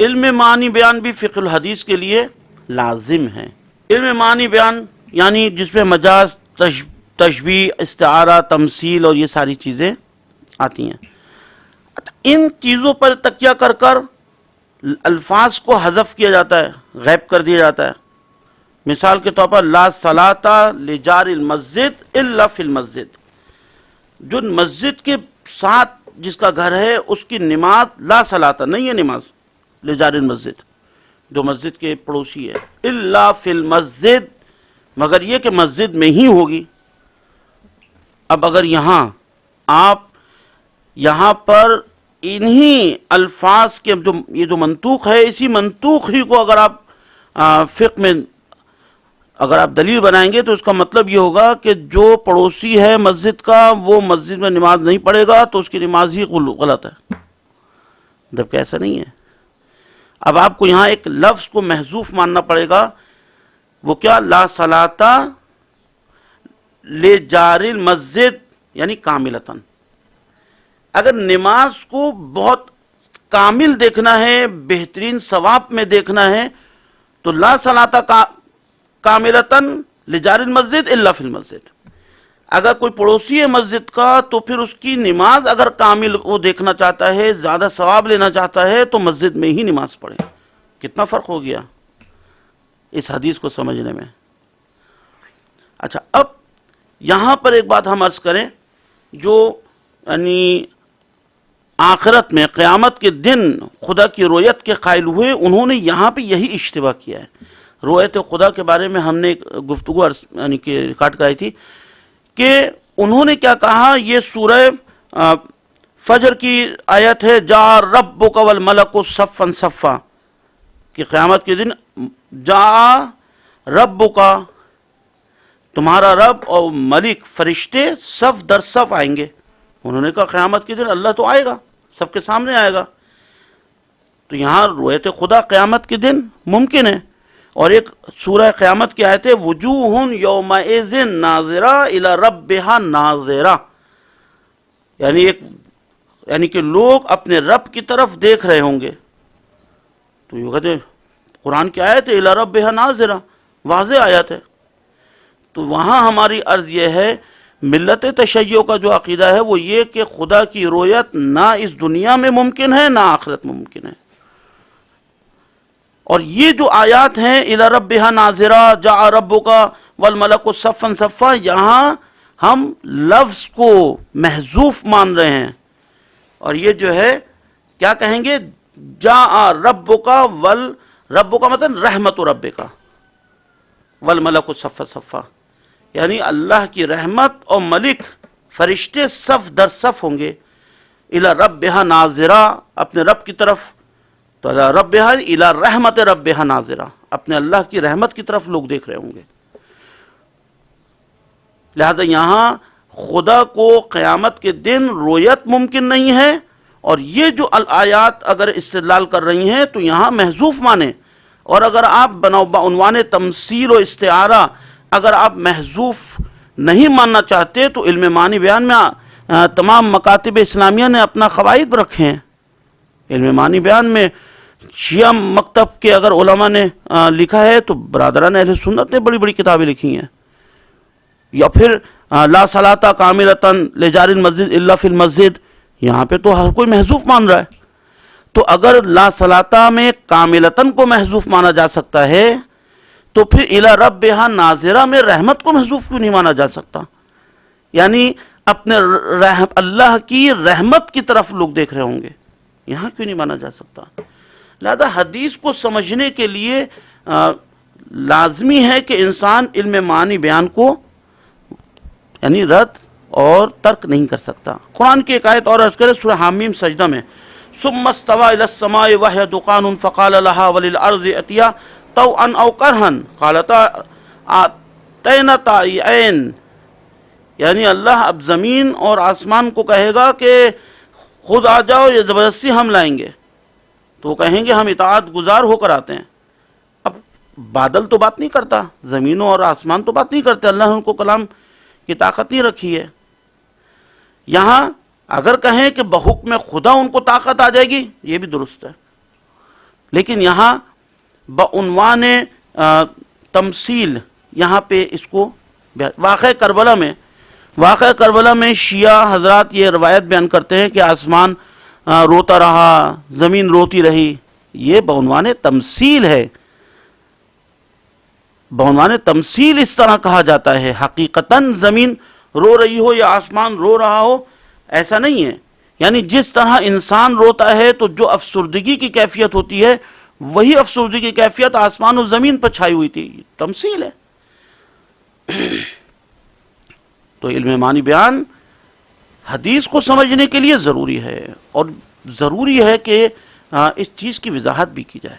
علم معنی بیان بھی فقہ الحدیث کے لیے لازم ہے۔ علم معنی بیان یعنی جس میں مجاز، تشبیہ، استعارہ، تمثیل اور یہ ساری چیزیں آتی ہیں۔ ان چیزوں پر تکیہ کر کر الفاظ کو حذف کیا جاتا ہے، غائب کر دیا جاتا ہے۔ مثال کے طور پر لا صلاۃ لجار المسجد الا فی المسجد، جو مسجد کے ساتھ جس کا گھر ہے اس کی نماز لا صلاۃ نہیں ہے، نماز لجار المسجد جو مسجد کے پڑوسی ہے، الا فی المسجد مگر یہ کہ مسجد میں ہی ہوگی۔ اب اگر آپ یہاں پر انہی الفاظ کے یہ جو منطوق ہے، اسی منطوق ہی کو اگر آپ فقہ میں اگر آپ دلیل بنائیں گے تو اس کا مطلب یہ ہوگا کہ جو پڑوسی ہے مسجد کا وہ مسجد میں نماز نہیں پڑھے گا تو اس کی نماز ہی غلط ہے، جبکہ ایسا نہیں ہے۔ اب آپ کو یہاں ایک لفظ کو محذوف ماننا پڑے گا، وہ کیا؟ لا صلاۃ لجار المسجد یعنی کاملتاً۔ اگر نماز کو بہت کامل دیکھنا ہے، بہترین ثواب میں دیکھنا ہے تو لا صلاۃ کاملتاً لجار المسجد الا فی المسجد۔ اگر کوئی پڑوسی ہے مسجد کا تو پھر اس کی نماز اگر کامل وہ دیکھنا چاہتا ہے، زیادہ ثواب لینا چاہتا ہے تو مسجد میں ہی نماز پڑھے۔ کتنا فرق ہو گیا اس حدیث کو سمجھنے میں۔ اچھا، اب یہاں پر ایک بات ہم عرض کریں، جو یعنی آخرت میں قیامت کے دن خدا کی رؤیت کے قائل ہوئے، انہوں نے یہاں پہ یہی اشتباہ کیا ہے۔ رؤیت خدا کے بارے میں ہم نے ایک گفتگو یعنی کہ ریکارڈ کرائی تھی کہ انہوں نے کیا کہا، یہ سورہ فجر کی آیت ہے، جا ربک والملک صفا صفا، کہ قیامت کے دن جا ربک، تمہارا رب اور ملک فرشتے صف در صف آئیں گے۔ انہوں نے کہا قیامت کے دن اللہ تو آئے گا، سب کے سامنے آئے گا، تو یہاں رؤیت خدا قیامت کے دن ممکن ہے۔ اور ایک سورہ قیامت کی آیت ہے، وجوہ یومئذ ناظرہ الی ربہا ناظرہ، یعنی کہ لوگ اپنے رب کی طرف دیکھ رہے ہوں گے۔ تو یہ کہتے ہیں قرآن کی آیت ہے الی ربہا ناظرہ، واضح آیت ہے۔ تو وہاں ہماری عرض یہ ہے، ملت تشیع کا جو عقیدہ ہے وہ یہ کہ خدا کی رؤیت نہ اس دنیا میں ممکن ہے نہ آخرت میں ممکن ہے۔ اور یہ جو آیات ہیں الی ربہا ناظرہ، جاء ربک والملک صفا صفا، یہاں ہم لفظ کو محذوف مان رہے ہیں، اور یہ جو ہے کیا کہیں گے، جاء ربک ربک مطلب رحمت ربک والملک صفا صفا، یعنی اللہ کی رحمت اور ملک فرشتے صف در صف ہوں گے، الی ربہا ناظرہ، اپنے رب کی طرف، تو الی ربہا الی رحمت ربہا ناظرہ، اپنے اللہ کی رحمت کی طرف لوگ دیکھ رہے ہوں گے۔ لہذا یہاں خدا کو قیامت کے دن رؤیت ممکن نہیں ہے، اور یہ جو آیات اگر استدلال کر رہی ہیں تو یہاں محذوف مانیں، اور اگر آپ بعنوان تمثیل و استعارہ اگر آپ محذوف نہیں ماننا چاہتے تو علم معنی بیان میں تمام مکاتب اسلامیہ نے اپنا قواعد رکھے ہیں۔ علم معنی بیان میں شیعہ مکتب کے اگر علماء نے لکھا ہے تو برادران اہل سنت نے بڑی بڑی کتابیں لکھی ہیں، یا پھر لا صلاۃ کاملتاً لجار المسجد الا فی المسجد، یہاں پہ تو ہر کوئی محذوف مان رہا ہے۔ تو اگر لا صلاۃ میں کاملتاً کو محذوف مانا جا سکتا ہے تو پھر الی ربہا ناظرہ میں رحمت کو محذوف کیوں نہیں مانا جا سکتا؟ یعنی اپنے اللہ کی رحمت کی طرف لوگ دیکھ رہے ہوں گے، یہاں کیوں نہیں مانا جا سکتا؟ لہذا حدیث کو سمجھنے کے لیے لازمی ہے کہ انسان علم معنی بیان کو یعنی رد اور ترک نہیں کر سکتا۔ قرآن کی ایک آیت اور عرض کرے، سورہ حامیم سجدہ میں، ثم استوى الى السماء وهي دخان فقال لها وللارض ائتيا طوعا او كرها قالتا اتينا طائعين، یعنی اللہ اب زمین اور آسمان کو کہے گا کہ خود آ جاؤ یا زبردستی ہم لائیں گے، تو وہ کہیں گے ہم اطاعت گزار ہو کر آتے ہیں۔ اب بادل تو بات نہیں کرتا، زمینوں اور آسمان تو بات نہیں کرتے، اللہ نے ان کو کلام کی طاقت نہیں رکھی ہے۔ یہاں اگر کہیں کہ بحکم خدا ان کو طاقت آ جائے گی، یہ بھی درست ہے، لیکن یہاں بعنوان تمثیل یہاں پہ اس کو واقعہ کربلا میں شیعہ حضرات یہ روایت بیان کرتے ہیں کہ آسمان روتا رہا، زمین روتی رہی. یہ بعنوان تمثیل ہے. بعنوان تمثیل اس طرح کہا جاتا ہے. حقیقتاً زمین رو رہی ہو یا آسمان رو رہا ہو ایسا نہیں ہے. یعنی جس طرح انسان روتا ہے تو جو افسردگی کی کیفیت ہوتی ہے وہی افسردگی کی کیفیت آسمان و زمین پر چھائی ہوئی تھی. تمثیل ہے. تو علم معنی بیان حدیث کو سمجھنے کے لیے ضروری ہے، اور ضروری ہے کہ اس چیز کی وضاحت بھی کی جائے.